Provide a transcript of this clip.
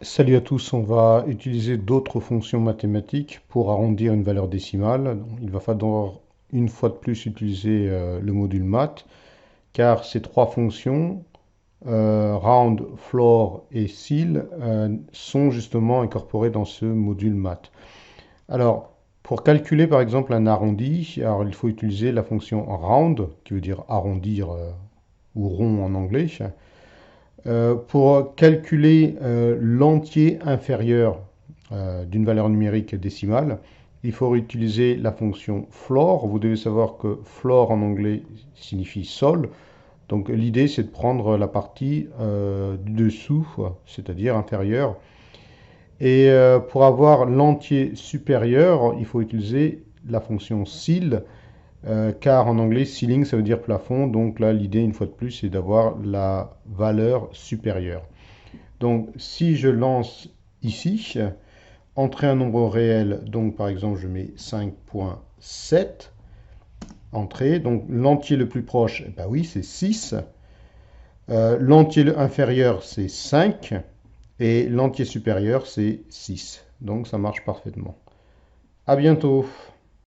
Salut à tous, on va utiliser d'autres fonctions mathématiques pour arrondir une valeur décimale. Donc, il va falloir une fois de plus utiliser le module math, car ces trois fonctions, round, floor et ceil, sont justement incorporées dans ce module math. Alors, pour calculer par exemple un arrondi, alors il faut utiliser la fonction round, qui veut dire arrondir ou rond en anglais. Pour calculer l'entier inférieur d'une valeur numérique décimale, il faut utiliser la fonction floor. Vous devez savoir que floor en anglais signifie sol. Donc l'idée c'est de prendre la partie du dessous, c'est-à-dire inférieure. Et pour avoir l'entier supérieur, il faut utiliser la fonction ceil, car en anglais, ceiling, ça veut dire plafond. Donc là, l'idée, une fois de plus, c'est d'avoir la valeur supérieure. Donc, si je lance ici, entrer un nombre réel, donc par exemple, je mets 5.7, entrée. Donc, l'entier le plus proche, eh ben oui, c'est 6. L'entier inférieur, c'est 5. Et l'entier supérieur, c'est 6. Donc, ça marche parfaitement. À bientôt.